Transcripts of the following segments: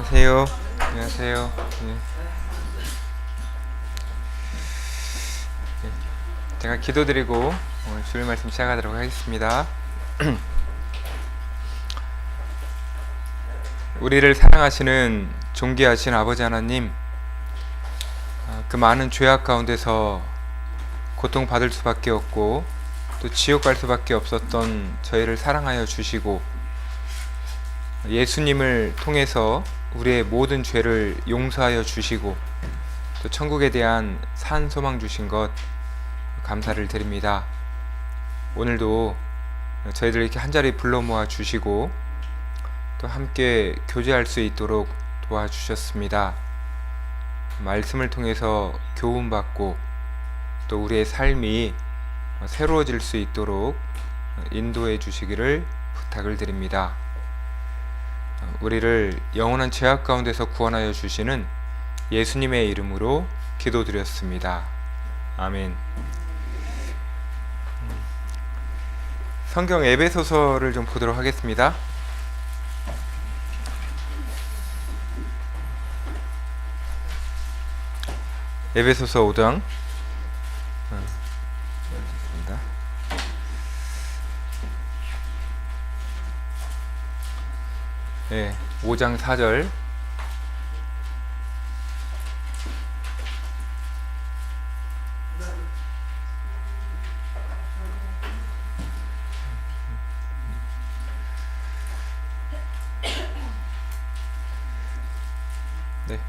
안녕하세요. 안녕하세요. 네. 네. 제가 기도드리고 오늘 주일 말씀 시작하도록 하겠습니다. 우리를 사랑하시는 존귀하신 아버지 하나님, 그 많은 죄악 가운데서 고통받을 수밖에 없고 또 지옥 갈 수밖에 없었던 저희를 사랑하여 주시고 예수님을 통해서 우리의 모든 죄를 용서하여 주시고 또 천국에 대한 산 소망 주신 것 감사를 드립니다. 오늘도 저희들 이렇게 한자리 불러 모아 주시고 또 함께 교제할 수 있도록 도와주셨습니다. 말씀을 통해서 교훈받고 또 우리의 삶이 새로워질 수 있도록 인도해 주시기를 부탁을 드립니다. 우리를 영원한 죄악 가운데서 구원하여 주시는 예수님의 이름으로 기도드렸습니다. 아멘. 성경 에베소서를 좀 보도록 하겠습니다. 에베소서 5장 네, 5장 4절. 네.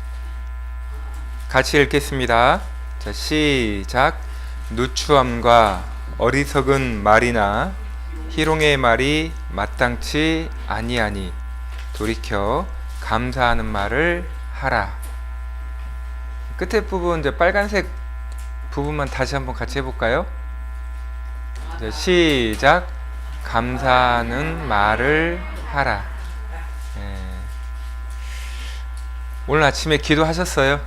같이 읽겠습니다. 자, 시작. 누추함과 어리석은 말이나 희롱의 말이 마땅치 아니하니 돌이켜 감사하는 말을 하라. 끝에 부분 이제 빨간색 부분만 다시 한번 같이 해볼까요? 시작. 감사하는 말을 하라. 오늘 아침에 기도하셨어요?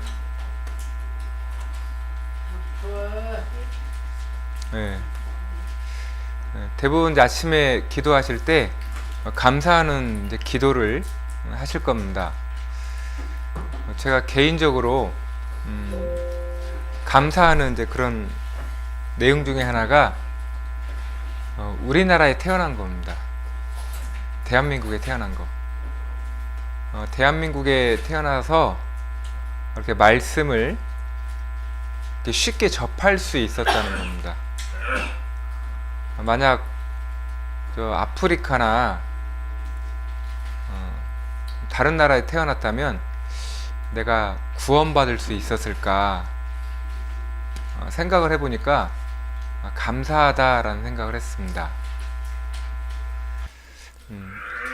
대부분 이제 아침에 기도하실 때 감사하는 이제 기도를 하실 겁니다. 제가 개인적으로 감사하는 이제 그런 내용 중에 하나가 우리나라에 태어난 겁니다. 대한민국에 태어난 거. 대한민국에 태어나서 이렇게 말씀을 이렇게 쉽게 접할 수 있었다는 겁니다. 만약 저 아프리카나 다른 나라에 태어났다면 내가 구원받을 수 있었을까 생각을 해보니까 감사하다라는 생각을 했습니다.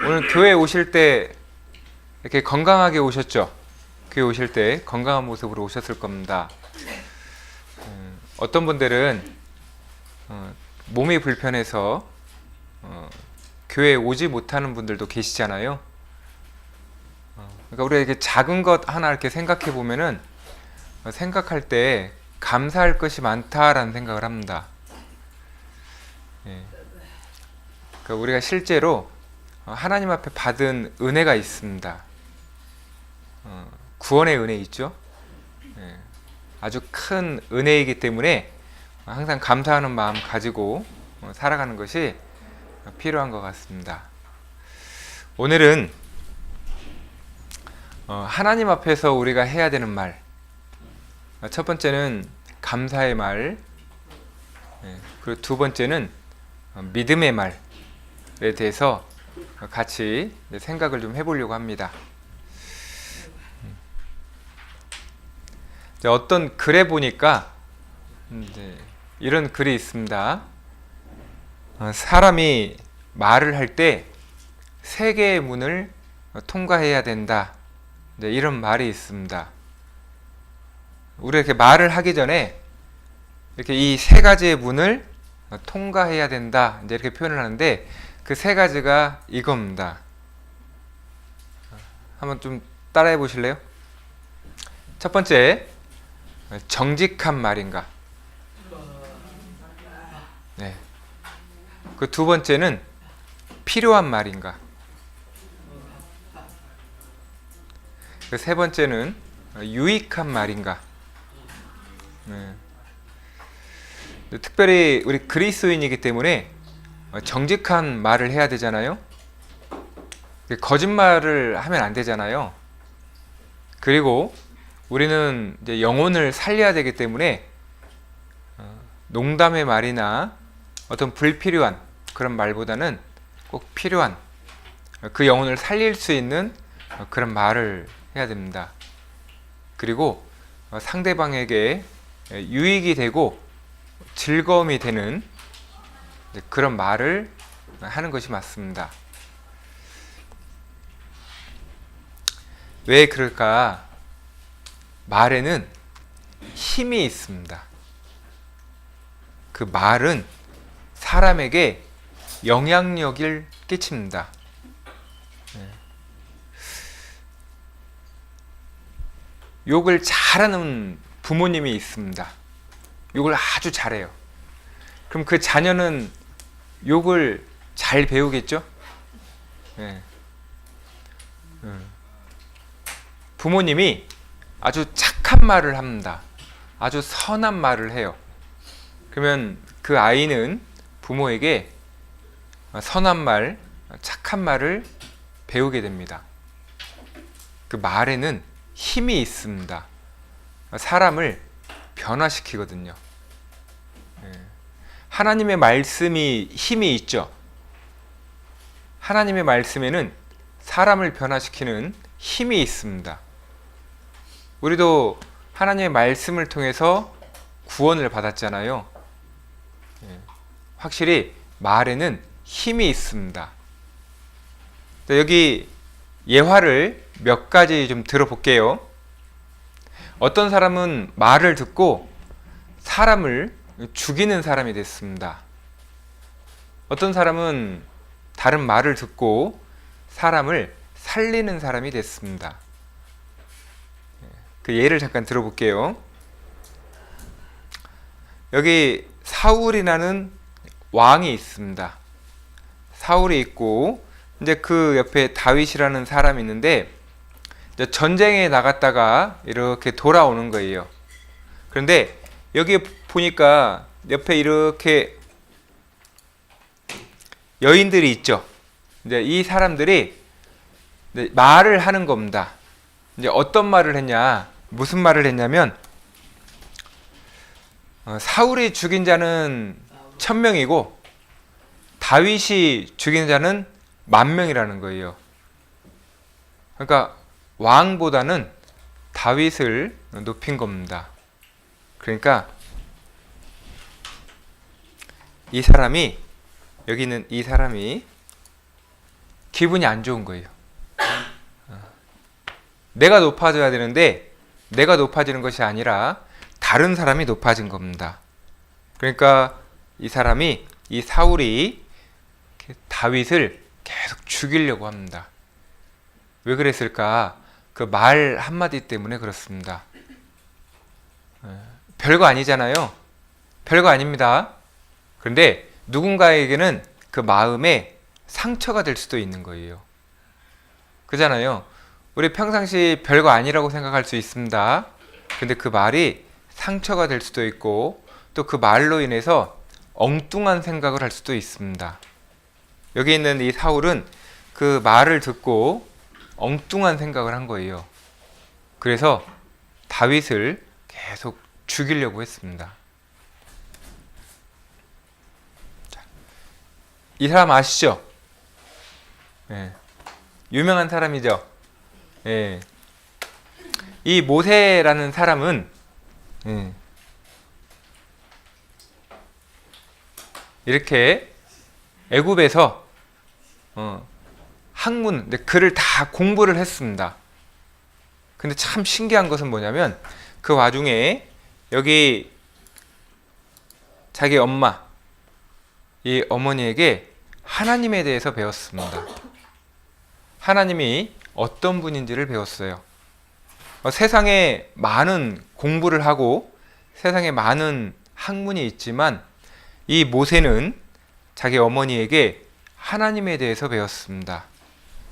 오늘 교회 오실 때 이렇게 건강하게 오셨죠? 교회 오실 때 건강한 모습으로 오셨을 겁니다. 어떤 분들은 몸이 불편해서 교회에 오지 못하는 분들도 계시잖아요. 그러니까 우리가 이렇게 작은 것 하나 이렇게 생각해 보면은 생각할 때 감사할 것이 많다라는 생각을 합니다. 그러니까 우리가 실제로 하나님 앞에 받은 은혜가 있습니다. 구원의 은혜 있죠. 아주 큰 은혜이기 때문에 항상 감사하는 마음 가지고 살아가는 것이 필요한 것 같습니다. 오늘은 하나님 앞에서 우리가 해야 되는 말, 첫 번째는 감사의 말, 그리고 두 번째는 믿음의 말에 대해서 같이 생각을 좀 해보려고 합니다. 어떤 글에 보니까 이런 글이 있습니다. 사람이 말을 할 때 세 개의 문을 통과해야 된다. 이런 말이 있습니다. 우리가 이렇게 말을 하기 전에 이렇게 이 세 가지의 문을 통과해야 된다. 이렇게 표현을 하는데 그 세 가지가 이겁니다. 한번 좀 따라해 보실래요? 첫 번째, 정직한 말인가? 네. 그 두 번째는 필요한 말인가? 그 세 번째는 유익한 말인가. 네. 특별히 우리 그리스도인이기 때문에 정직한 말을 해야 되잖아요. 거짓말을 하면 안 되잖아요. 그리고 우리는 이제 영혼을 살려야 되기 때문에 농담의 말이나 어떤 불필요한 그런 말보다는 꼭 필요한 그 영혼을 살릴 수 있는 그런 말을 해야 됩니다. 그리고 상대방에게 유익이 되고 즐거움이 되는 그런 말을 하는 것이 맞습니다. 왜 그럴까? 말에는 힘이 있습니다. 그 말은 사람에게 영향력을 끼칩니다. 욕을 잘하는 부모님이 있습니다. 욕을 아주 잘해요. 그럼 그 자녀는 욕을 잘 배우겠죠? 네. 부모님이 아주 착한 말을 합니다. 아주 선한 말을 해요. 그러면 그 아이는 부모에게 선한 말, 착한 말을 배우게 됩니다. 그 말에는 힘이 있습니다. 사람을 변화시키거든요. 하나님의 말씀이 힘이 있죠. 하나님의 말씀에는 사람을 변화시키는 힘이 있습니다. 우리도 하나님의 말씀을 통해서 구원을 받았잖아요. 확실히 말에는 힘이 있습니다. 여기 예화를 몇 가지 좀 들어볼게요. 어떤 사람은 말을 듣고 사람을 죽이는 사람이 됐습니다. 어떤 사람은 다른 말을 듣고 사람을 살리는 사람이 됐습니다. 그 예를 잠깐 들어볼게요. 여기 사울이라는 왕이 있습니다. 사울이 있고 이제 그 옆에 다윗이라는 사람이 있는데 이제 전쟁에 나갔다가 이렇게 돌아오는 거예요. 그런데 여기 보니까 옆에 이렇게 여인들이 있죠. 이제 이 사람들이 이제 말을 하는 겁니다. 이제 어떤 말을 했냐, 무슨 말을 했냐면 사울이 죽인 자는 1000명이고 다윗이 죽인 자는 10,000명이라는 거예요. 그러니까 왕보다는 다윗을 높인 겁니다. 그러니까 이 사람이, 여기 있는 이 사람이 기분이 안 좋은 거예요. 내가 높아져야 되는데 내가 높아지는 것이 아니라 다른 사람이 높아진 겁니다. 그러니까 이 사람이, 이 사울이 다윗을 계속 죽이려고 합니다. 왜 그랬을까? 그 말 한마디 때문에 그렇습니다. 별거 아니잖아요. 별거 아닙니다. 그런데 누군가에게는 그 마음에 상처가 될 수도 있는 거예요. 그잖아요. 우리 평상시 별거 아니라고 생각할 수 있습니다. 근데 그 말이 상처가 될 수도 있고 또 그 말로 인해서 엉뚱한 생각을 할 수도 있습니다. 여기 있는 이 사울은 그 말을 듣고 엉뚱한 생각을 한 거예요. 그래서 다윗을 계속 죽이려고 했습니다. 이 사람 아시죠? 네. 유명한 사람이죠. 네. 이 모세라는 사람은 이렇게 애굽에서 학문, 글을 다 공부를 했습니다. 근데 참 신기한 것은 뭐냐면 그 와중에 여기 자기 엄마, 이 어머니에게 하나님에 대해서 배웠습니다. 하나님이 어떤 분인지를 배웠어요. 세상에 많은 공부를 하고 세상에 많은 학문이 있지만 이 모세는 자기 어머니에게 하나님에 대해서 배웠습니다.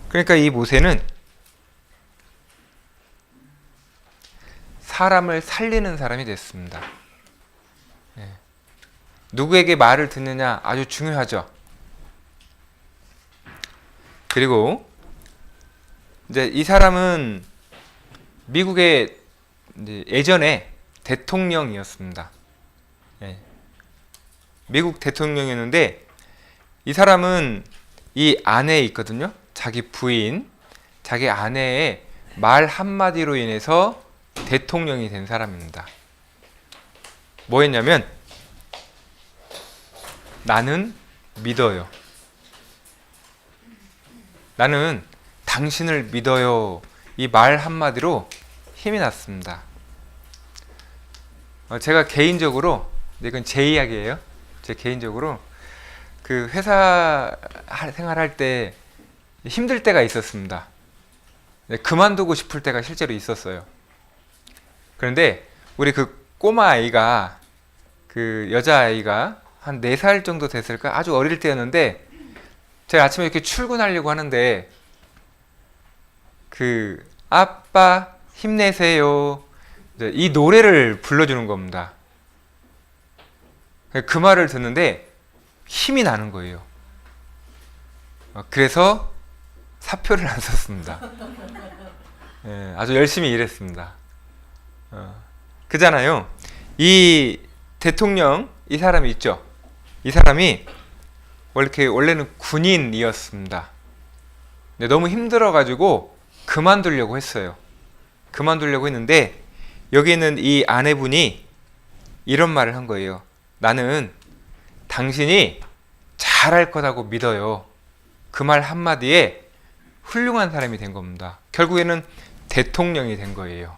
그러니까 이 모세는 사람을 살리는 사람이 됐습니다. 예. 누구에게 말을 듣느냐 아주 중요하죠. 그리고 이제 이 사람은 미국의 이제 예전에 대통령이었습니다. 예. 미국 대통령이었는데 이 사람은 이 아내에 있거든요. 자기 부인, 자기 아내의 말 한마디로 인해서 대통령이 된 사람입니다. 뭐 했냐면 나는 믿어요. 나는 당신을 믿어요. 이 말 한마디로 힘이 났습니다. 제가 개인적으로, 이건 제 이야기예요. 제 개인적으로 그 회사 생활할 때 힘들 때가 있었습니다. 그만두고 싶을 때가 실제로 있었어요. 그런데 우리 그 꼬마 아이가, 그 여자아이가 한 4살 정도 됐을까? 아주 어릴 때였는데 제가 아침에 이렇게 출근하려고 하는데 그 아빠 힘내세요, 이 노래를 불러주는 겁니다. 그 말을 듣는데 힘이 나는 거예요. 그래서 사표를 안 썼습니다. 예, 아주 열심히 일했습니다. 그잖아요. 이 대통령, 이 사람이 있죠. 이 사람이 원래는 군인이었습니다. 근데 너무 힘들어가지고 그만두려고 했어요. 그만두려고 했는데 여기 있는 이 아내분이 이런 말을 한 거예요. 나는 당신이 잘할 거라고 믿어요. 그 말 한마디에 훌륭한 사람이 된 겁니다. 결국에는 대통령이 된 거예요.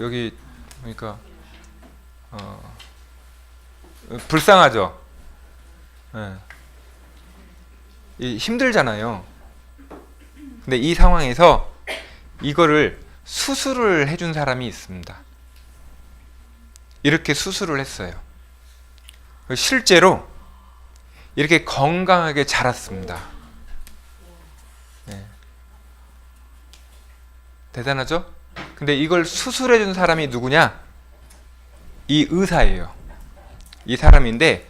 여기 보니까 불쌍하죠. 힘들잖아요. 근데 이 상황에서 이거를 수술을 해준 사람이 있습니다. 이렇게 수술을 했어요. 실제로 이렇게 건강하게 자랐습니다. 네. 대단하죠? 근데 이걸 수술해준 사람이 누구냐? 이 의사예요. 이 사람인데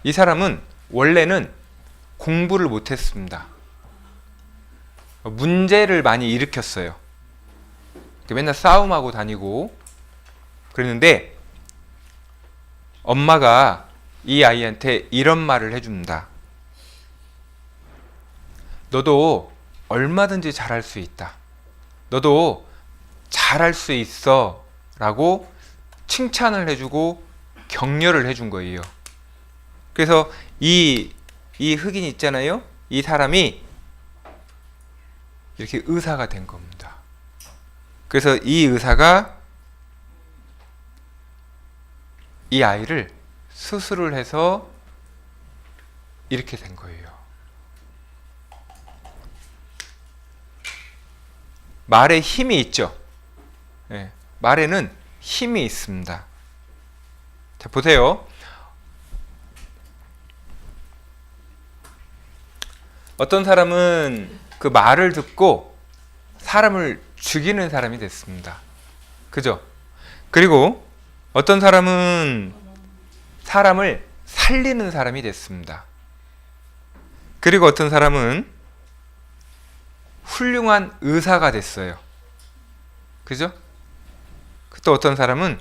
이 사람은 원래는 공부를 못했습니다. 문제를 많이 일으켰어요. 맨날 싸움하고 다니고 그랬는데 엄마가 이 아이한테 이런 말을 해줍니다. 너도 얼마든지 잘할 수 있다. 너도 잘할 수 있어 라고 칭찬을 해주고 격려를 해준 거예요. 그래서 이 흑인 있잖아요. 이 사람이 이렇게 의사가 된 겁니다. 그래서 이 의사가 이 아이를 수술을 해서 이렇게 된 거예요. 말에 힘이 있죠. 네, 말에는 힘이 있습니다. 자, 보세요. 어떤 사람은 그 말을 듣고 사람을 죽이는 사람이 됐습니다. 그죠? 그리고 어떤 사람은 사람을 살리는 사람이 됐습니다. 그리고 어떤 사람은 훌륭한 의사가 됐어요. 그죠? 또 어떤 사람은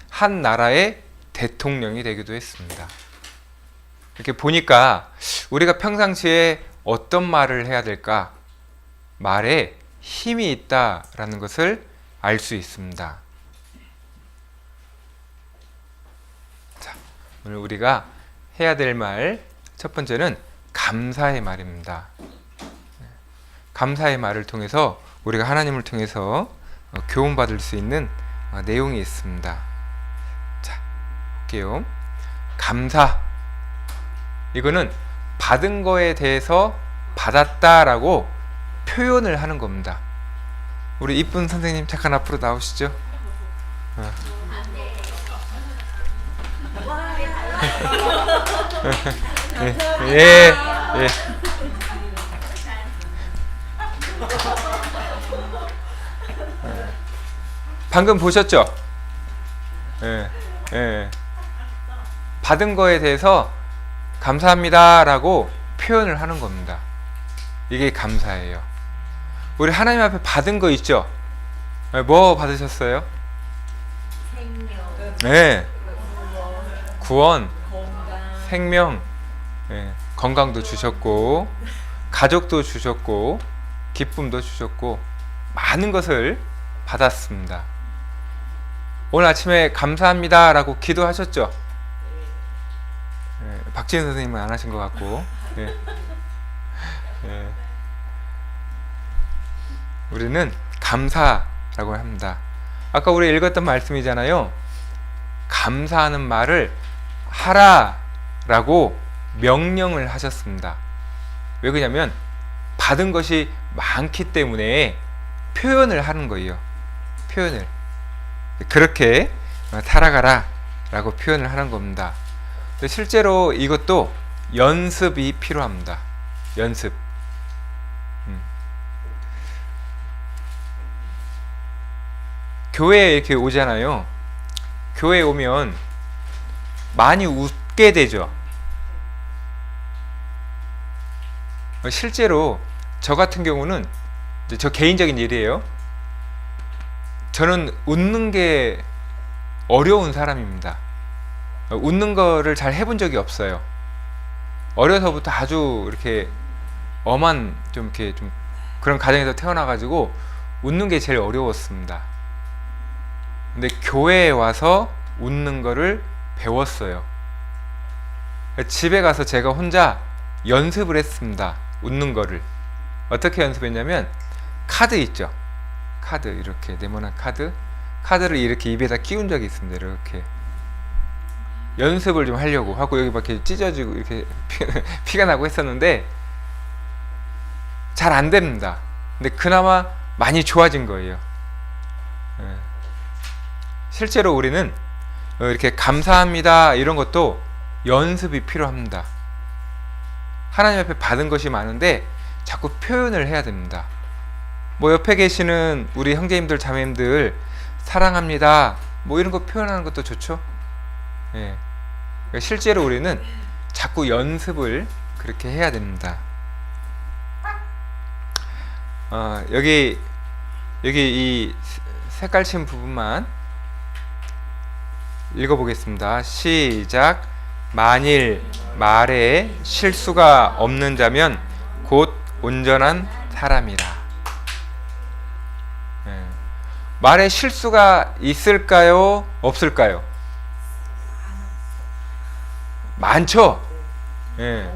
한 나라의 대통령이 되기도 했습니다. 이렇게 보니까 우리가 평상시에 어떤 말을 해야 될까? 말에 힘이 있다라는 것을 알 수 있습니다. 자, 오늘 우리가 해야 될 말 첫 번째는 감사의 말입니다. 감사의 말을 통해서 우리가 하나님을 통해서 교훈받을 수 있는 내용이 있습니다. 자, 볼게요. 감사. 이거는 받은 거에 대해서 받았다라고 표현을 하는 겁니다. 우리 이쁜 선생님 잠깐 앞으로 나오시죠. 예, 예. 방금 보셨죠? 예, 예. 받은 거에 대해서 감사합니다라고 표현을 하는 겁니다. 이게 감사예요. 우리 하나님 앞에 받은 거 있죠? 뭐 받으셨어요? 생명, 네. 구원, 건강, 생명, 예, 건강도 주셨고, 가족도 주셨고, 기쁨도 주셨고, 많은 것을 받았습니다. 오늘 아침에 감사합니다라고 기도하셨죠? 예, 박지은 선생님은 안 하신 것 같고, 예. 예. 우리는 감사라고 합니다. 아까 우리 읽었던 말씀이잖아요. 감사하는 말을 하라라고 명령을 하셨습니다. 왜 그러냐면 받은 것이 많기 때문에 표현을 하는 거예요. 표현을. 그렇게 살아가라 라고 표현을 하는 겁니다. 실제로 이것도 연습이 필요합니다. 연습. 교회에 이렇게 오잖아요. 교회에 오면 많이 웃게 되죠. 실제로 저 같은 경우는 저 개인적인 일이에요. 저는 웃는 게 어려운 사람입니다. 웃는 거를 잘 해본 적이 없어요. 어려서부터 아주 이렇게 엄한 좀 이렇게 좀 그런 가정에서 태어나가지고 웃는 게 제일 어려웠습니다. 근데 교회에 와서 웃는 거를 배웠어요. 집에 가서 제가 혼자 연습을 했습니다. 웃는 거를. 어떻게 연습했냐면 카드 있죠. 카드 이렇게 네모난 카드를 이렇게 입에다 끼운 적이 있습니다. 이렇게 연습을 좀 하려고 하고 여기 막 이렇게 찢어지고 이렇게 피가 나고 했었는데 잘 안 됩니다. 근데 그나마 많이 좋아진 거예요. 실제로 우리는 이렇게 감사합니다 이런 것도 연습이 필요합니다. 하나님 앞에 받은 것이 많은데 자꾸 표현을 해야 됩니다. 뭐 옆에 계시는 우리 형제님들 자매님들 사랑합니다 뭐 이런 거 표현하는 것도 좋죠. 예. 그러니까 실제로 우리는 자꾸 연습을 그렇게 해야 됩니다. 여기 이 색깔 친 부분만 읽어보겠습니다. 시작. 만일 말에 실수가 없는 자면 곧 온전한 사람이라. 말에 실수가 있을까요? 없을까요? 많죠? 예.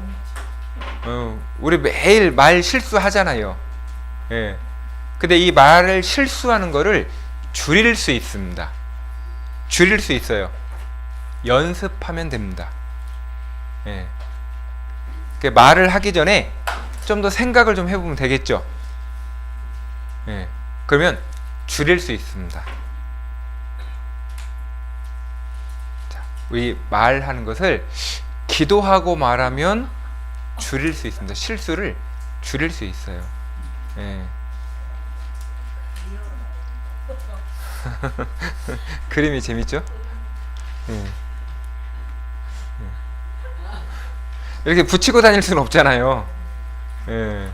우리 매일 말 실수하잖아요. 예. 근데 이 말을 실수하는 거를 줄일 수 있습니다. 줄일 수 있어요. 연습하면 됩니다. 예. 말을 하기 전에 좀 더 생각을 좀 해보면 되겠죠. 예. 그러면 줄일 수 있습니다. 자, 우리 말하는 것을 기도하고 말하면 줄일 수 있습니다. 실수를 줄일 수 있어요. 예. 그림이 재밌죠? 예. 이렇게 붙이고 다닐 수는 없잖아요. 예.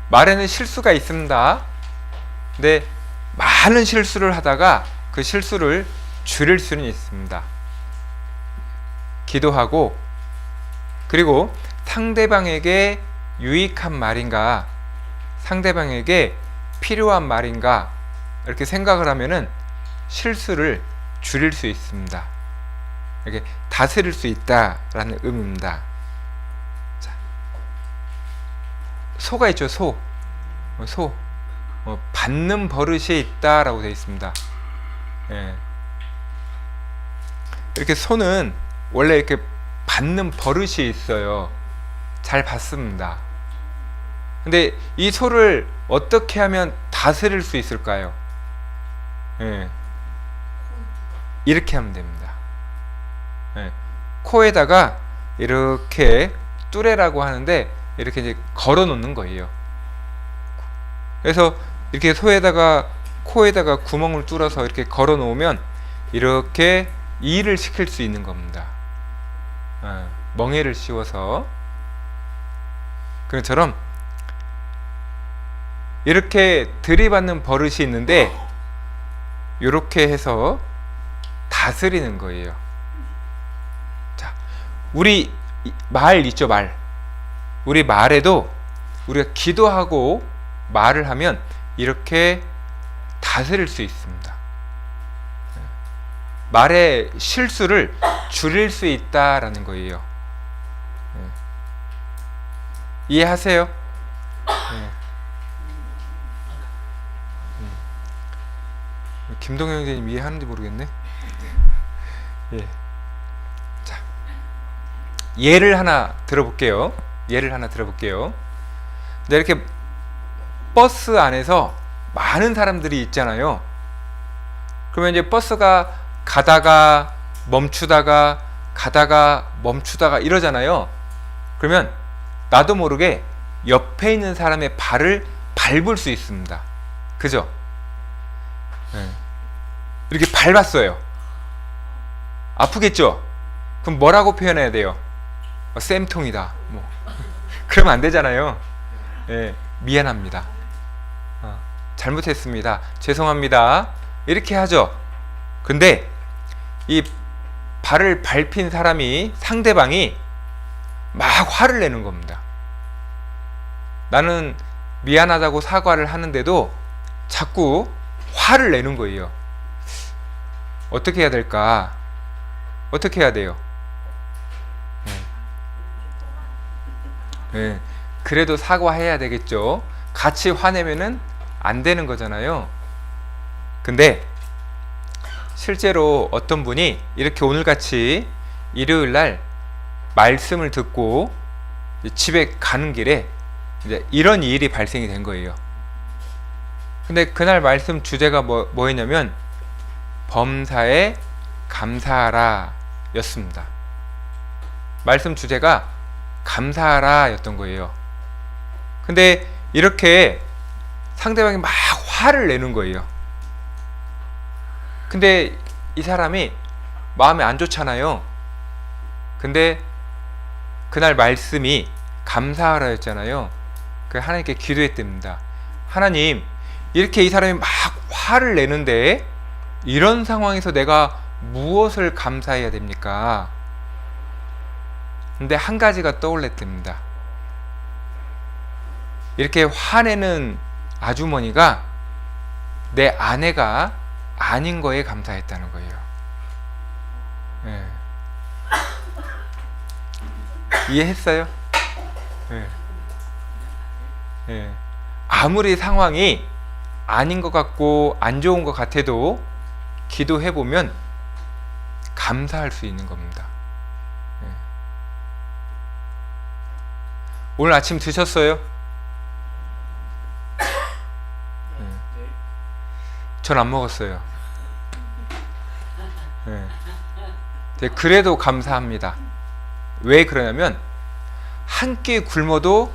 말에는 실수가 있습니다. 근데 많은 실수를 하다가 그 실수를 줄일 수는 있습니다. 기도하고 그리고 상대방에게 유익한 말인가 상대방에게 필요한 말인가 이렇게 생각을 하면은 실수를 줄일 수 있습니다. 이렇게 다스릴 수 있다라는 의미입니다. 자, 소가 있죠. 소 받는 버릇이 있다라고 되어 있습니다. 예. 이렇게 소는 원래 이렇게 받는 버릇이 있어요. 잘 받습니다. 근데 이 소를 어떻게 하면 다스릴 수 있을까요? 예. 이렇게 하면 됩니다. 예. 코에다가 이렇게 뚜레라고 하는데 이렇게 이제 걸어 놓는 거예요. 그래서 이렇게 소에다가 코에다가 구멍을 뚫어서 이렇게 걸어 놓으면 이렇게 일을 시킬 수 있는 겁니다. 멍에를 씌워서. 그처럼 이렇게 들이받는 버릇이 있는데 이렇게 해서 다스리는 거예요. 자, 우리 말 있죠, 말. 우리 말에도 우리가 기도하고 말을 하면 이렇게 다스릴 수 있습니다. 말의 실수를 줄일 수 있다라는 거예요. 이해하세요? 김동영 선생님 이해하는지 모르겠네. 예. 자, 예를 하나 들어볼게요. 근데 이렇게 버스 안에서 많은 사람들이 있잖아요. 그러면 이제 버스가 가다가 멈추다가 이러잖아요. 그러면 나도 모르게 옆에 있는 사람의 발을 밟을 수 있습니다. 그죠? 네. 이렇게 밟았어요. 아프겠죠? 그럼 뭐라고 표현해야 돼요? 쌤통이다. 뭐. 그러면 안 되잖아요. 네. 미안합니다. 잘못했습니다. 죄송합니다. 이렇게 하죠. 근데 이 발을 밟힌 사람이, 상대방이 막 화를 내는 겁니다. 나는 미안하다고 사과를 하는데도 자꾸 화를 내는 거예요. 어떻게 해야 될까? 어떻게 해야 돼요? 네. 그래도 사과해야 되겠죠. 같이 화내면은 안 되는 거잖아요. 근데 실제로 어떤 분이 이렇게 오늘같이 일요일날 말씀을 듣고 집에 가는 길에 이제 이런 일이 발생이 된 거예요. 근데 그날 말씀 주제가 뭐였냐면 범사에 감사하라 였습니다. 말씀 주제가 감사하라 였던 거예요. 근데 이렇게 상대방이 막 화를 내는 거예요. 근데 이 사람이 마음이 안 좋잖아요. 근데 그날 말씀이 감사하라 였잖아요. 그 하나님께 기도했답니다. 하나님, 이렇게 이 사람이 막 화를 내는데 이런 상황에서 내가 무엇을 감사해야 됩니까? 근데 한 가지가 떠올랐답니다. 이렇게 화내는 아주머니가 내 아내가 아닌 거에 감사했다는 거예요. 네. 이해했어요? 네. 네. 아무리 상황이 아닌 것 같고 안 좋은 것 같아도 기도해보면 감사할 수 있는 겁니다. 네. 오늘 아침 드셨어요? 전 안 먹었어요. 네. 그래도 감사합니다. 왜 그러냐면 한 끼 굶어도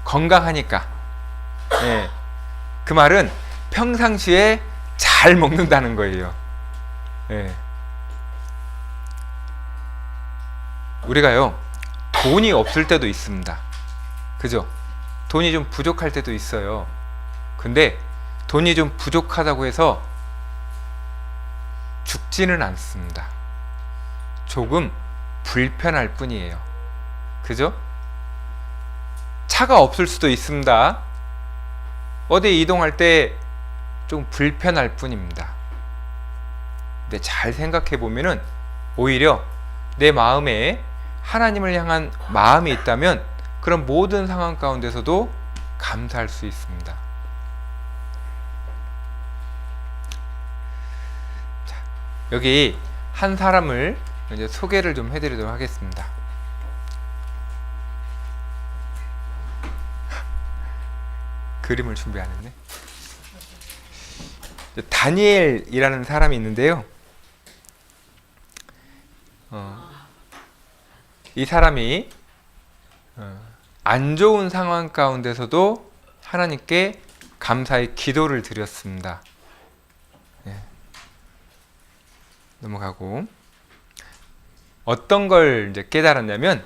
건강하니까. 네. 그 말은 평상시에 잘 먹는다는 거예요. 네. 우리가요, 돈이 없을 때도 있습니다. 그죠? 돈이 좀 부족할 때도 있어요. 근데 돈이 좀 부족하다고 해서 죽지는 않습니다. 조금 불편할 뿐이에요. 그죠? 차가 없을 수도 있습니다. 어디 이동할 때 좀 불편할 뿐입니다. 근데 잘 생각해 보면은 오히려 내 마음에 하나님을 향한 마음이 있다면 그런 모든 상황 가운데서도 감사할 수 있습니다. 자, 여기 한 사람을 이제 소개를 좀 해드리도록 하겠습니다. 그림을 준비 안 했네. 다니엘이라는 사람이 있는데요. 이 사람이 안 좋은 상황 가운데서도 하나님께 감사의 기도를 드렸습니다. 예. 넘어가고, 어떤 걸 이제 깨달았냐면,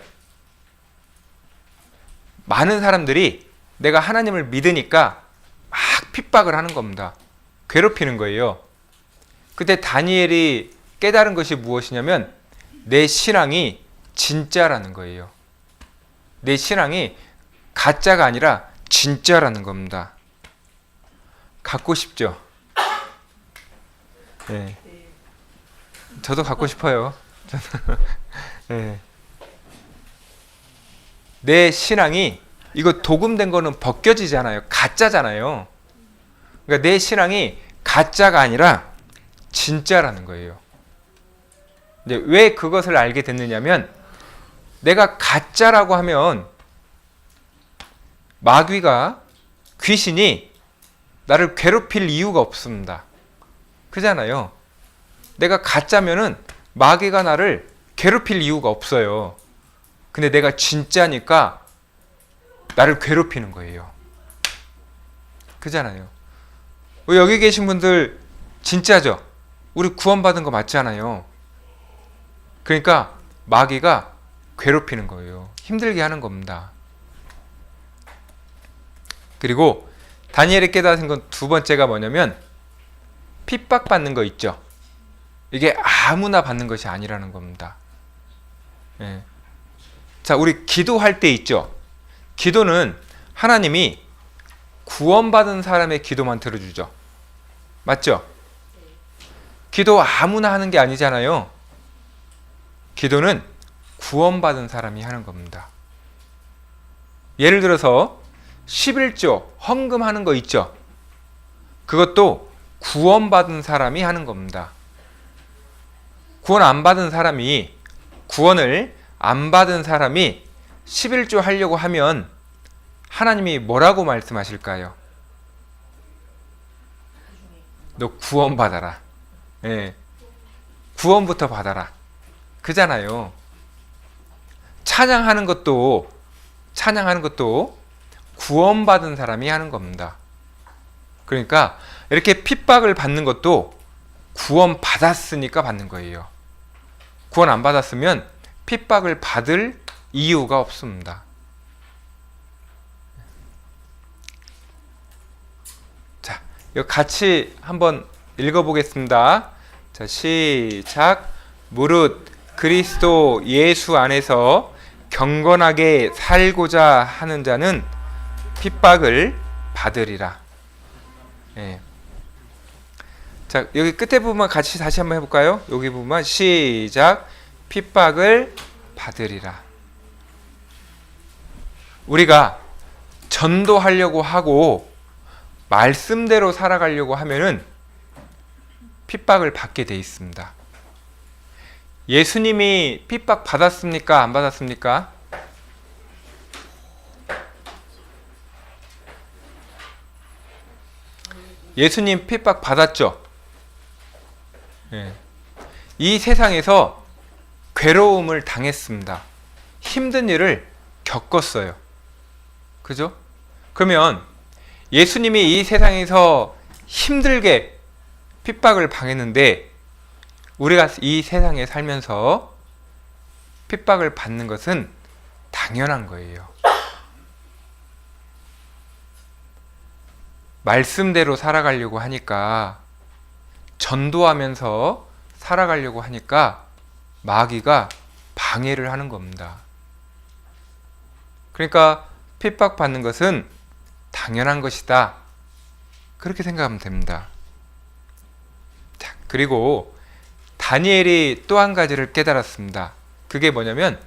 많은 사람들이 내가 하나님을 믿으니까 막 핍박을 하는 겁니다. 괴롭히는 거예요. 그때 다니엘이 깨달은 것이 무엇이냐면, 내 신앙이 진짜라는 거예요. 내 신앙이 가짜가 아니라 진짜라는 겁니다. 갖고 싶죠? 네. 저도 갖고 싶어요. 네. 내 신앙이, 이거 도금된 거는 벗겨지잖아요. 가짜잖아요. 그러니까 내 신앙이 가짜가 아니라 진짜라는 거예요. 이제 왜 그것을 알게 됐느냐면, 내가 가짜라고 하면 마귀가, 귀신이 나를 괴롭힐 이유가 없습니다. 그잖아요. 내가 가짜면은 마귀가 나를 괴롭힐 이유가 없어요. 근데 내가 진짜니까 나를 괴롭히는 거예요. 그잖아요. 여기 계신 분들 진짜죠? 우리 구원받은 거 맞잖아요. 그러니까 마귀가 괴롭히는 거예요. 힘들게 하는 겁니다. 그리고 다니엘이 깨달은 건 두 번째가 뭐냐면, 핍박받는 거 있죠. 이게 아무나 받는 것이 아니라는 겁니다. 예. 자, 우리 기도할 때 있죠. 기도는 하나님이 구원받은 사람의 기도만 들어주죠. 맞죠? 기도 아무나 하는 게 아니잖아요. 기도는 구원받은 사람이 하는 겁니다. 예를 들어서 11조 헌금하는 거 있죠. 그것도 구원받은 사람이 하는 겁니다. 구원을 안 받은 사람이 11조 하려고 하면 하나님이 뭐라고 말씀하실까요? 너 구원받아라. 예. 구원부터 받아라. 그잖아요. 찬양하는 것도 구원받은 사람이 하는 겁니다. 그러니까 이렇게 핍박을 받는 것도 구원받았으니까 받는 거예요. 구원 안 받았으면 핍박을 받을 이유가 없습니다. 자, 이거 같이 한번 읽어보겠습니다. 자, 시작. 무릇 그리스도 예수 안에서 경건하게 살고자 하는 자는 핍박을 받으리라. 예. 자, 여기 끝에 부분만 같이 다시 한번 해볼까요? 여기 부분만 시작. 핍박을 받으리라. 우리가 전도하려고 하고 말씀대로 살아가려고 하면은 핍박을 받게 돼 있습니다. 예수님이 핍박 받았습니까? 안 받았습니까? 예수님 핍박 받았죠? 예. 이 세상에서 괴로움을 당했습니다. 힘든 일을 겪었어요. 그죠? 그러면 예수님이 이 세상에서 힘들게 핍박을 당했는데, 우리가 이 세상에 살면서 핍박을 받는 것은 당연한 거예요. 말씀대로 살아가려고 하니까, 전도하면서 살아가려고 하니까 마귀가 방해를 하는 겁니다. 그러니까 핍박받는 것은 당연한 것이다. 그렇게 생각하면 됩니다. 자, 그리고 다니엘이 또 한 가지를 깨달았습니다. 그게 뭐냐면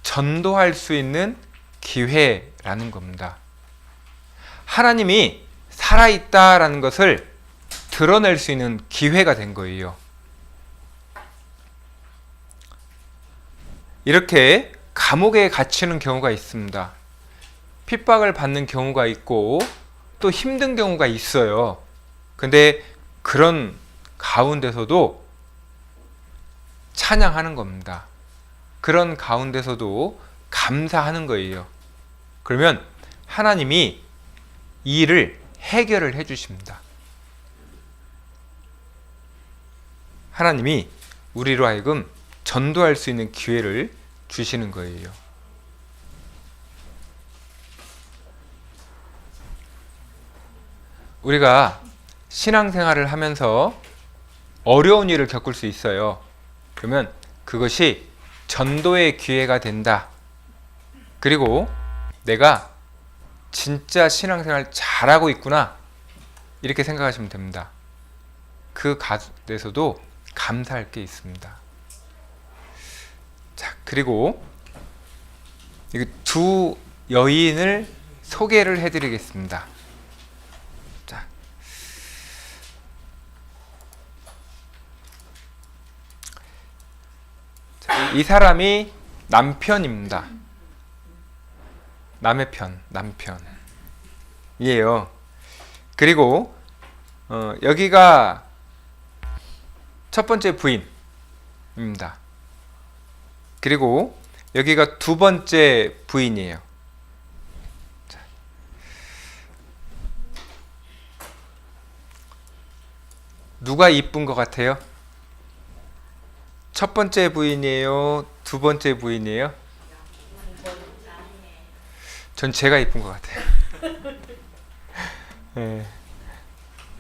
전도할 수 있는 기회라는 겁니다. 하나님이 살아있다라는 것을 드러낼 수 있는 기회가 된 거예요. 이렇게 감옥에 갇히는 경우가 있습니다. 핍박을 받는 경우가 있고 또 힘든 경우가 있어요. 근데 그런 가운데서도 찬양하는 겁니다. 그런 가운데서도 감사하는 거예요. 그러면 하나님이 이 일을 해결을 해 주십니다. 하나님이 우리로 하여금 전도할 수 있는 기회를 주시는 거예요. 우리가 신앙생활을 하면서 어려운 일을 겪을 수 있어요. 그러면 그것이 전도의 기회가 된다. 그리고 내가 진짜 신앙생활 잘하고 있구나, 이렇게 생각하시면 됩니다. 그 가운데서도 감사할 게 있습니다. 자, 그리고 두 여인을 소개를 해드리겠습니다. 자, 이 사람이 남편입니다. 남의 편, 남편이에요. 그리고 여기가 첫 번째 부인입니다. 그리고 여기가 두 번째 부인이에요. 자. 누가 이쁜 것 같아요? 첫 번째 부인이에요? 두 번째 부인이에요? 전 제가 이쁜 것 같아요. 네.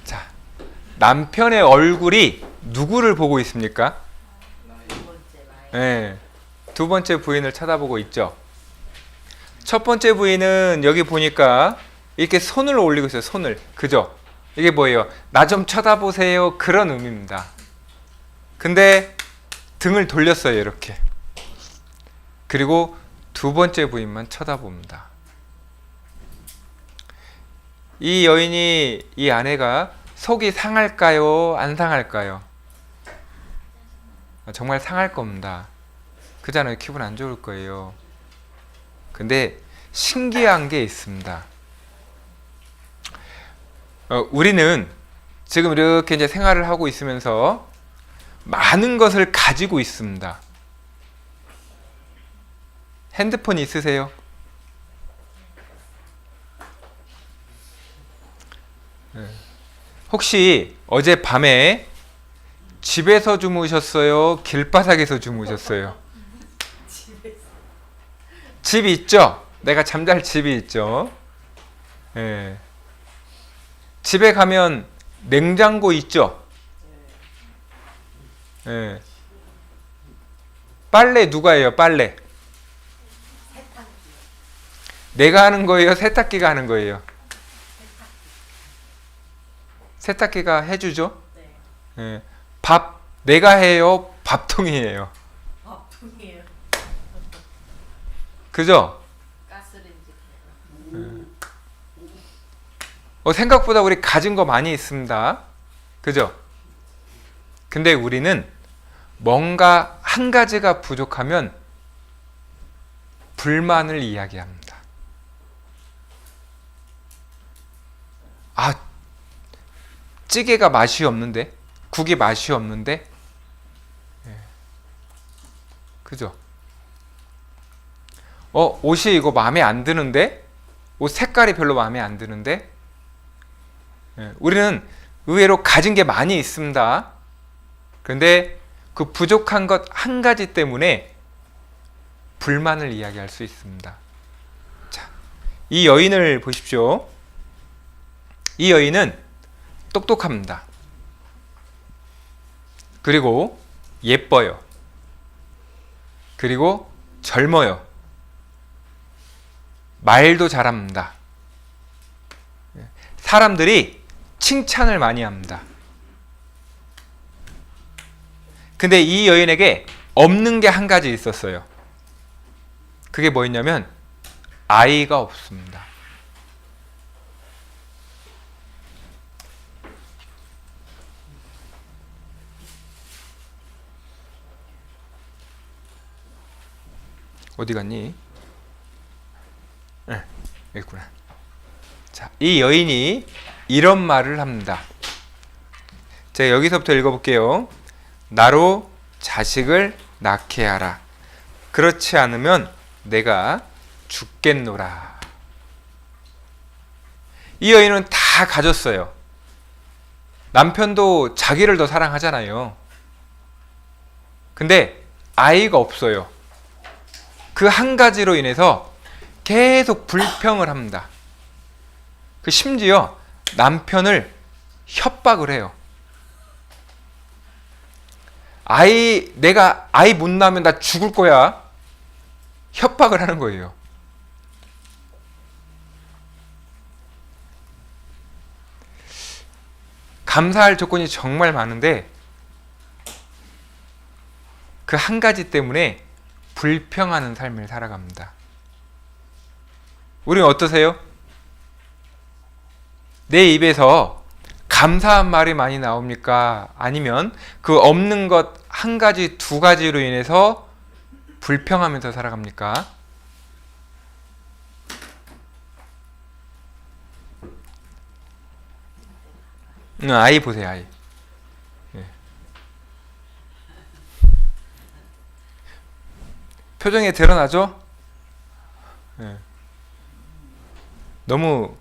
자, 남편의 얼굴이 누구를 보고 있습니까? 네. 두 번째 부인을 쳐다보고 있죠. 첫 번째 부인은 여기 보니까 이렇게 손을 올리고 있어요. 손을. 그죠? 이게 뭐예요? 나 좀 쳐다보세요. 그런 의미입니다. 근데 등을 돌렸어요. 이렇게. 그리고 두 번째 부인만 쳐다봅니다. 이 여인이, 이 아내가 속이 상할까요? 안 상할까요? 정말 상할 겁니다. 그잖아요. 기분 안 좋을 거예요. 근데 신기한 게 있습니다. 우리는 지금 이렇게 이제 생활을 하고 있으면서 많은 것을 가지고 있습니다. 핸드폰 있으세요? 혹시 어젯밤에 집에서 주무셨어요? 길바닥에서 주무셨어요? 집이 있죠? 내가 잠잘 집이 있죠? 예. 집에 가면 냉장고 있죠? 예. 빨래 누가 해요? 빨래. 내가 하는 거예요? 세탁기가 하는 거예요? 세탁기가 해주죠? 예. 밥 내가 해요? 밥통이에요? 밥통이에요. 그죠? 가스레인지. 생각보다 우리 가진 거 많이 있습니다. 그죠? 근데 우리는 뭔가 한 가지가 부족하면 불만을 이야기합니다. 아, 찌개가 맛이 없는데? 국이 맛이 없는데? 그죠? 옷이 이거 마음에 안 드는데? 옷 색깔이 별로 마음에 안 드는데? 우리는 의외로 가진 게 많이 있습니다. 그런데 그 부족한 것 한 가지 때문에 불만을 이야기할 수 있습니다. 자, 이 여인을 보십시오. 이 여인은 똑똑합니다. 그리고 예뻐요. 그리고 젊어요. 말도 잘합니다. 사람들이 칭찬을 많이 합니다. 근데 이 여인에게 없는 게 한 가지 있었어요. 그게 뭐였냐면 아이가 없습니다. 어디 갔니? 네, 여기 있구나. 자, 이 여인이 이런 말을 합니다. 제가 여기서부터 읽어볼게요. 나로 자식을 낳게 하라. 그렇지 않으면 내가 죽겠노라. 이 여인은 다 가졌어요. 남편도 자기를 더 사랑하잖아요. 근데 아이가 없어요. 그 한 가지로 인해서 계속 불평을 합니다. 그 심지어 남편을 협박을 해요. 내가 아이 못 낳으면 나 죽을 거야. 협박을 하는 거예요. 감사할 조건이 정말 많은데 그 한 가지 때문에 불평하는 삶을 살아갑니다. 우리는 어떠세요? 내 입에서 감사한 말이 많이 나옵니까? 아니면 그 없는 것 한 가지, 두 가지로 인해서 불평하면서 살아갑니까? 아이 보세요, 아이. 네. 표정에 드러나죠? 네. 너무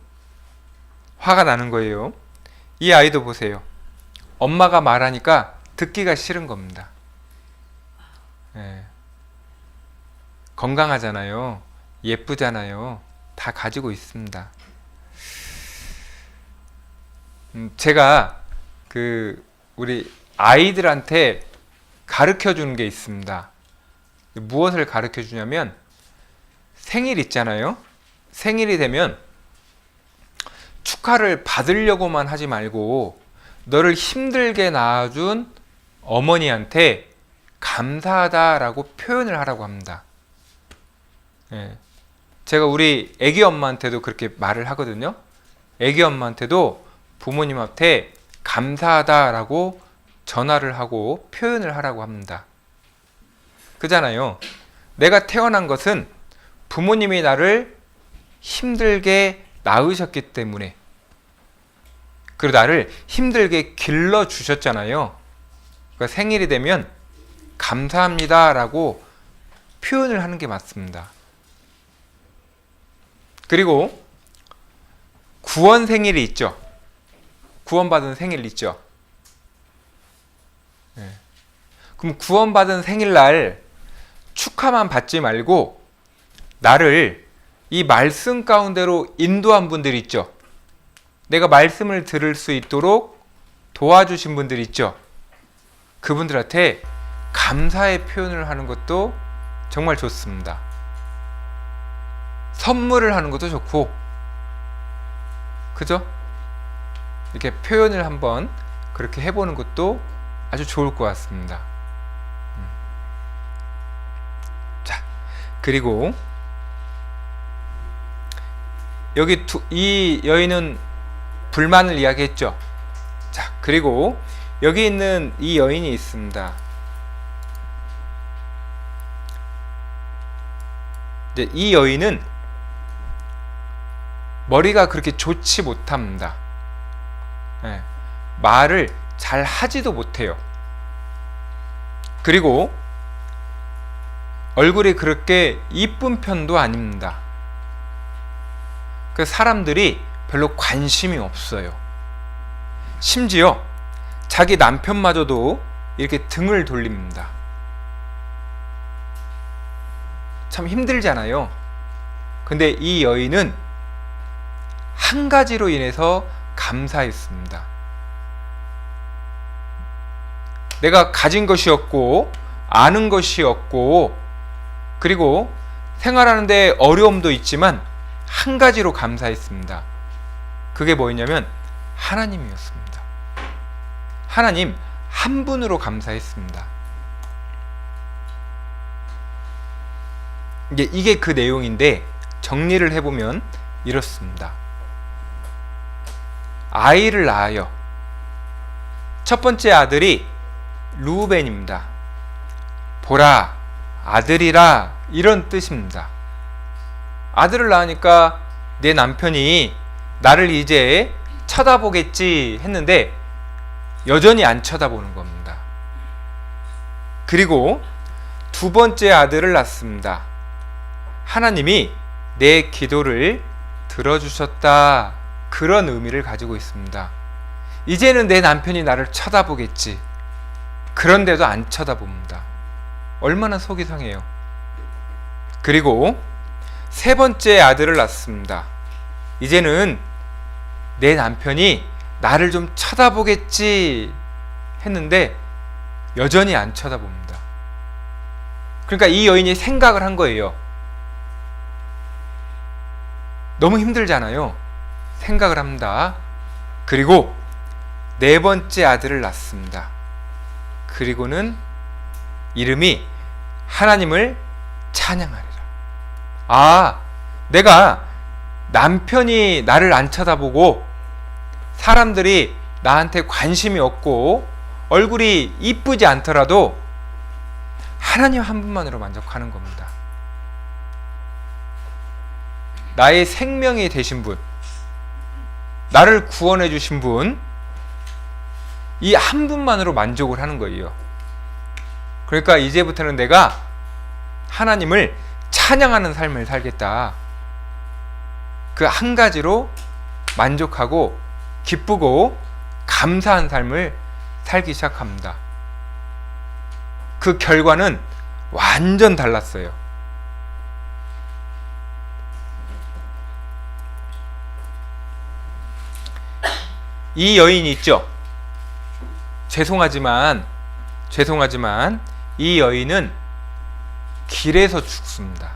화가 나는 거예요. 이 아이도 보세요. 엄마가 말하니까 듣기가 싫은 겁니다. 네. 건강하잖아요. 예쁘잖아요. 다 가지고 있습니다. 제가 우리 아이들한테 가르쳐 주는 게 있습니다. 무엇을 가르쳐 주냐면 생일 있잖아요. 생일이 되면 축하를 받으려고만 하지 말고 너를 힘들게 낳아준 어머니한테 감사하다라고 표현을 하라고 합니다. 예. 제가 우리 애기 엄마한테도 그렇게 말을 하거든요. 애기 엄마한테도 부모님한테 감사하다라고 전화를 하고 표현을 하라고 합니다. 그잖아요. 내가 태어난 것은 부모님이 나를 힘들게 낳으셨기 때문에, 그리고 나를 힘들게 길러주셨잖아요. 그러니까 생일이 되면 감사합니다라고 표현을 하는 게 맞습니다. 그리고 구원 생일이 있죠. 구원받은 생일 있죠. 네. 그럼 구원받은 생일날 축하만 받지 말고 나를 이 말씀 가운데로 인도한 분들 있죠. 내가 말씀을 들을 수 있도록 도와주신 분들 있죠. 그분들한테 감사의 표현을 하는 것도 정말 좋습니다. 선물을 하는 것도 좋고, 그죠? 이렇게 표현을 한번 그렇게 해보는 것도 아주 좋을 것 같습니다. 자, 그리고 여기 이 여인은 불만을 이야기했죠. 자, 그리고 여기 있는 이 여인이 있습니다. 이제 이 여인은 머리가 그렇게 좋지 못합니다. 네, 말을 잘 하지도 못해요. 그리고 얼굴이 그렇게 이쁜 편도 아닙니다. 그 사람들이 별로 관심이 없어요. 심지어 자기 남편마저도 이렇게 등을 돌립니다. 참 힘들잖아요. 근데 이 여인은 한 가지로 인해서 감사했습니다. 내가 가진 것이 없고 아는 것이 없고 그리고 생활하는데 어려움도 있지만 한 가지로 감사했습니다. 그게 뭐였냐면 하나님이었습니다. 하나님 한 분으로 감사했습니다. 이게 그 내용인데 정리를 해보면 이렇습니다. 아이를 낳아요. 첫 번째 아들이 루벤입니다. 보라, 아들이라, 이런 뜻입니다. 아들을 낳으니까 내 남편이 나를 이제 쳐다보겠지 했는데 여전히 안 쳐다보는 겁니다. 그리고 두 번째 아들을 낳습니다. 하나님이 내 기도를 들어주셨다. 그런 의미를 가지고 있습니다. 이제는 내 남편이 나를 쳐다보겠지. 그런데도 안 쳐다봅니다. 얼마나 속이 상해요. 그리고 세 번째 아들을 낳습니다. 이제는 내 남편이 나를 좀 쳐다보겠지 했는데 여전히 안 쳐다봅니다. 그러니까 이 여인이 생각을 한 거예요. 너무 힘들잖아요. 생각을 합니다. 그리고 네 번째 아들을 낳습니다. 그리고는 이름이 하나님을 찬양하리라. 아, 내가 남편이 나를 안 쳐다보고 사람들이 나한테 관심이 없고 얼굴이 이쁘지 않더라도 하나님 한 분만으로 만족하는 겁니다. 나의 생명이 되신 분, 나를 구원해 주신 분, 이 한 분만으로 만족을 하는 거예요. 그러니까 이제부터는 내가 하나님을 찬양하는 삶을 살겠다. 그 한 가지로 만족하고 기쁘고 감사한 삶을 살기 시작합니다. 그 결과는 완전 달랐어요. 이 여인이 있죠. 죄송하지만 이 여인은 길에서 죽습니다.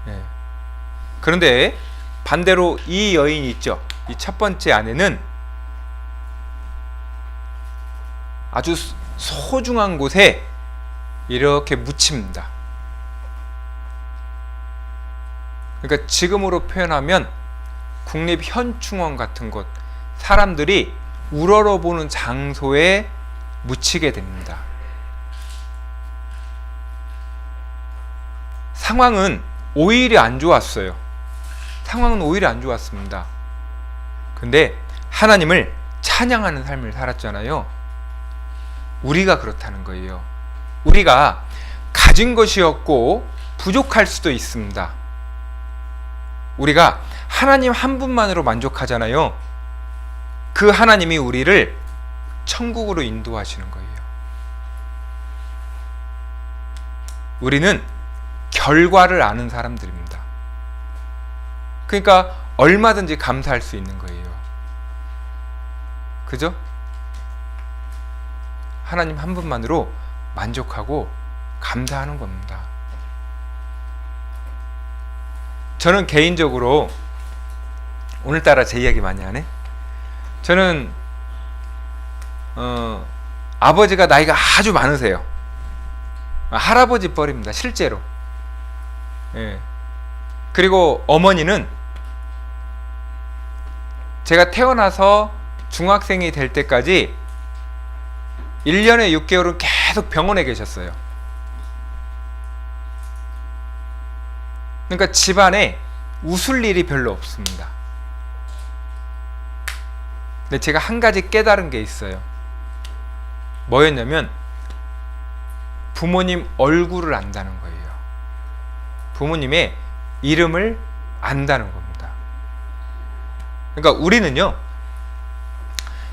네. 그런데 반대로 이 여인이 있죠. 이 첫 번째 아내는 아주 소중한 곳에 이렇게 묻힙니다. 그러니까 지금으로 표현하면 국립현충원 같은 곳, 사람들이 우러러보는 장소에 묻히게 됩니다. 상황은 오히려 안 좋았어요. 상황은 오히려 안 좋았습니다. 근데 하나님을 찬양하는 삶을 살았잖아요. 우리가 그렇다는 거예요. 우리가 가진 것이 없고 부족할 수도 있습니다. 우리가 하나님 한 분만으로 만족하잖아요. 그 하나님이 우리를 천국으로 인도하시는 거예요. 우리는 결과를 아는 사람들입니다. 그러니까 얼마든지 감사할 수 있는 거예요. 그죠? 하나님 한 분만으로 만족하고 감사하는 겁니다. 저는 개인적으로 오늘따라 제 이야기 많이 하네. 저는 아버지가 나이가 아주 많으세요. 할아버지 뻘입니다. 실제로. 예. 그리고 어머니는 제가 태어나서 중학생이 될 때까지 1년에 6개월은 계속 병원에 계셨어요. 그러니까 집안에 웃을 일이 별로 없습니다. 근데 제가 한 가지 깨달은 게 있어요. 뭐였냐면 부모님 얼굴을 안다는 거예요. 부모님의 이름을 안다는 겁니다. 그러니까 우리는요,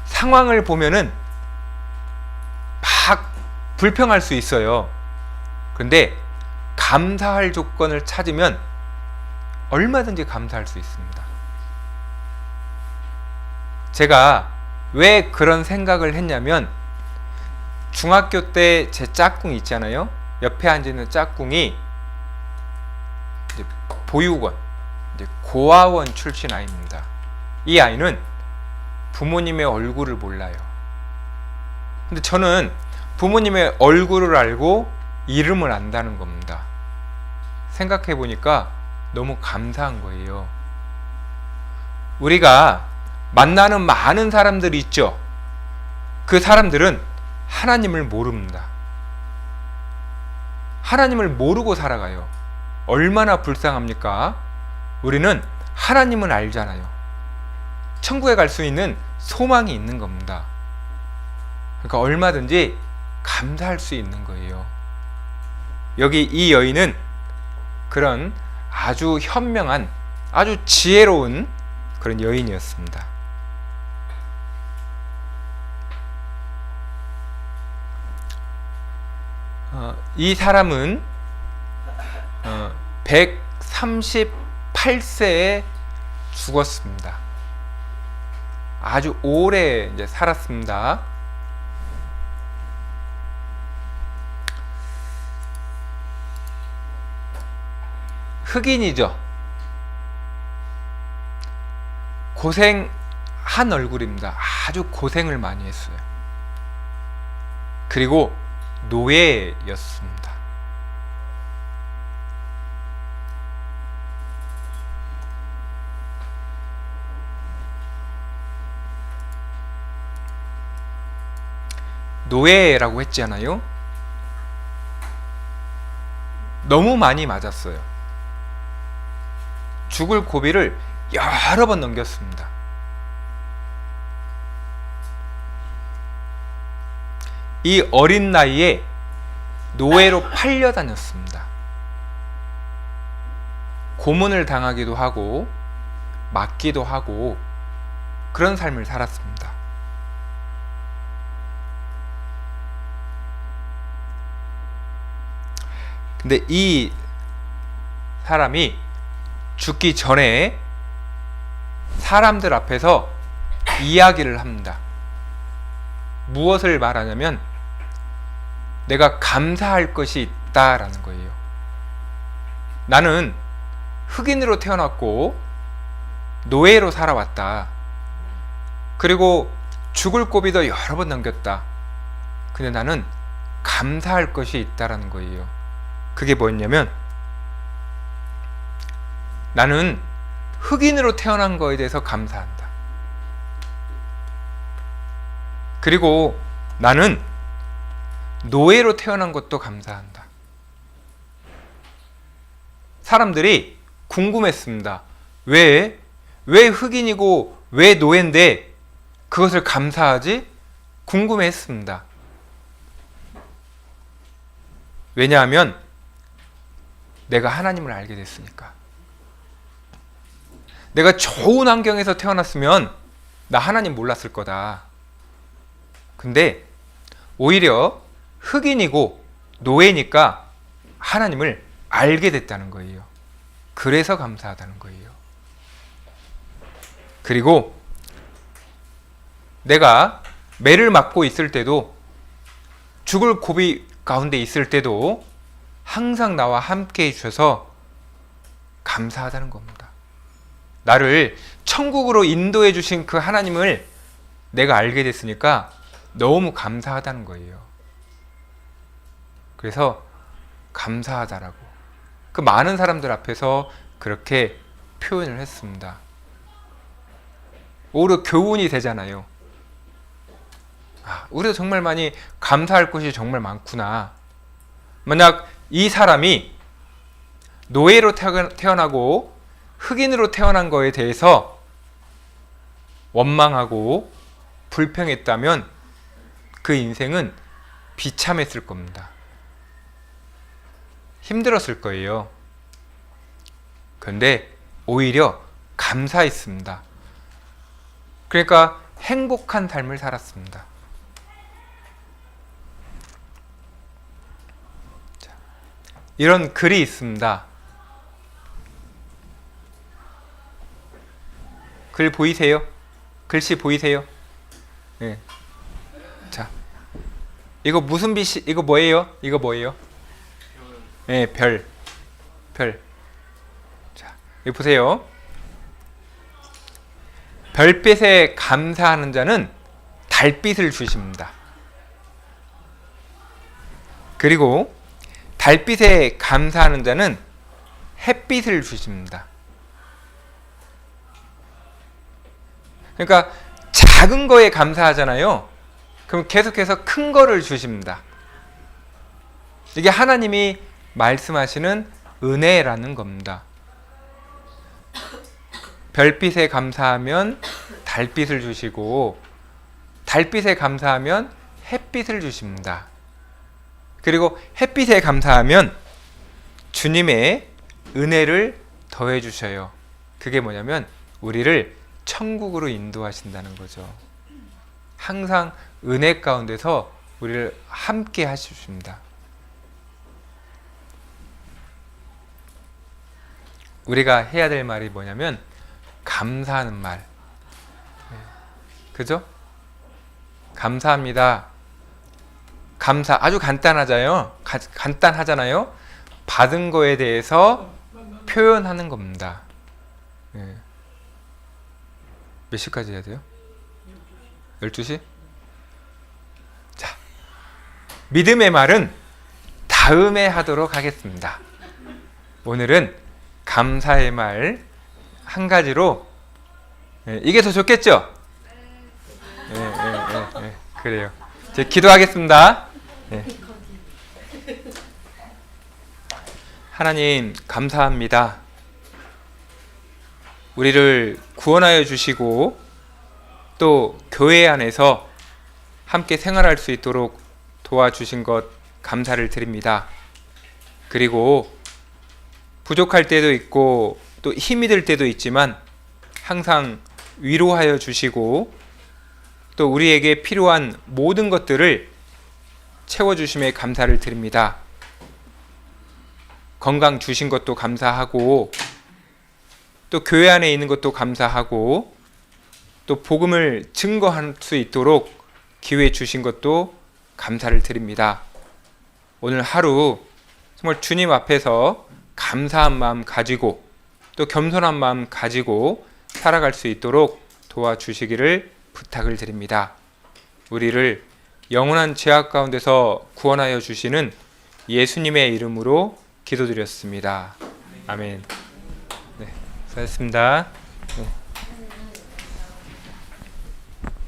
상황을 보면은 막 불평할 수 있어요. 근데 감사할 조건을 찾으면 얼마든지 감사할 수 있습니다. 제가 왜 그런 생각을 했냐면 중학교 때 제 짝꿍 있잖아요. 옆에 앉아있는 짝꿍이 이제 보육원, 이제 고아원 출신 아이입니다. 이 아이는 부모님의 얼굴을 몰라요. 근데 저는 부모님의 얼굴을 알고 이름을 안다는 겁니다. 생각해 보니까 너무 감사한 거예요. 우리가 만나는 많은 사람들이 있죠. 그 사람들은 하나님을 모릅니다. 하나님을 모르고 살아가요. 얼마나 불쌍합니까? 우리는 하나님을 알잖아요. 천국에 갈 수 있는 소망이 있는 겁니다. 그러니까 얼마든지 감사할 수 있는 거예요. 여기 이 여인은 그런 아주 현명한, 아주 지혜로운 그런 여인이었습니다. 이 사람은 138세에 죽었습니다. 아주 오래 이제 살았습니다. 흑인이죠. 고생한 얼굴입니다. 아주 고생을 많이 했어요. 그리고 노예였습니다. 노예라고 했잖아요. 너무 많이 맞았어요. 죽을 고비를 여러 번 넘겼습니다. 이 어린 나이에 노예로 팔려 다녔습니다. 고문을 당하기도 하고 맞기도 하고 그런 삶을 살았습니다. 근데 이 사람이 죽기 전에 사람들 앞에서 이야기를 합니다. 무엇을 말하냐면 내가 감사할 것이 있다라는 거예요. 나는 흑인으로 태어났고 노예로 살아왔다. 그리고 죽을 고비도 여러 번 넘겼다. 근데 나는 감사할 것이 있다라는 거예요. 그게 뭐였냐면 나는 흑인으로 태어난 거에 대해서 감사한다. 그리고 나는 노예로 태어난 것도 감사한다. 사람들이 궁금했습니다. 왜 흑인이고 왜 노예인데 그것을 감사하지? 궁금했습니다. 왜냐하면 내가 하나님을 알게 됐으니까. 내가 좋은 환경에서 태어났으면 나 하나님 몰랐을 거다. 근데 오히려 흑인이고 노예니까 하나님을 알게 됐다는 거예요. 그래서 감사하다는 거예요. 그리고 내가 매를 맞고 있을 때도 죽을 고비 가운데 있을 때도 항상 나와 함께 해주셔서 감사하다는 겁니다. 나를 천국으로 인도해 주신 그 하나님을 내가 알게 됐으니까 너무 감사하다는 거예요. 그래서 감사하다라고 그 많은 사람들 앞에서 그렇게 표현을 했습니다. 오히려 교훈이 되잖아요. 우리도 정말 많이 감사할 것이 정말 많구나. 만약 이 사람이 노예로 태어나고 흑인으로 태어난 거에 대해서 원망하고 불평했다면 그 인생은 비참했을 겁니다. 힘들었을 거예요. 그런데 오히려 감사했습니다. 그러니까 행복한 삶을 살았습니다. 이런 글이 있습니다. 글 보이세요? 글씨 보이세요? 네. 자, 이거 무슨 빛이? 이거 뭐예요? 이거 뭐예요? 네, 별. 자, 여기 보세요. 별빛에 감사하는 자는 달빛을 주십니다. 그리고 달빛에 감사하는 자는 햇빛을 주십니다. 그러니까 작은 거에 감사하잖아요. 그럼 계속해서 큰 거를 주십니다. 이게 하나님이 말씀하시는 은혜라는 겁니다. 별빛에 감사하면 달빛을 주시고 달빛에 감사하면 햇빛을 주십니다. 그리고 햇빛에 감사하면 주님의 은혜를 더해 주셔요. 그게 뭐냐면 우리를 천국으로 인도하신다는 거죠. 항상 은혜 가운데서 우리를 함께 하십니다. 우리가 해야 될 말이 뭐냐면 감사하는 말. 그죠? 감사합니다. 감사 아주 간단하잖아요. 받은 거에 대해서 표현하는 겁니다. 몇 시까지 해야 돼요? 12시? 자, 믿음의 말은 다음에 하도록 하겠습니다. 오늘은 감사의 말 한 가지로 이게 더 좋겠죠? 그래요. 이제 기도하겠습니다. 하나님 감사합니다. 우리를 구원하여 주시고 또 교회 안에서 함께 생활할 수 있도록 도와주신 것 감사를 드립니다. 그리고 부족할 때도 있고 또 힘이 들 때도 있지만 항상 위로하여 주시고 또 우리에게 필요한 모든 것들을 채워주심에 감사를 드립니다. 건강 주신 것도 감사하고 또 교회 안에 있는 것도 감사하고 또 복음을 증거할 수 있도록 기회 주신 것도 감사를 드립니다. 오늘 하루 정말 주님 앞에서 감사한 마음 가지고 또 겸손한 마음 가지고 살아갈 수 있도록 도와주시기를 부탁을 드립니다. 우리를 영원한 죄악 가운데서 구원하여 주시는 예수님의 이름으로 기도드렸습니다. 아멘. 네, 수고하셨습니다.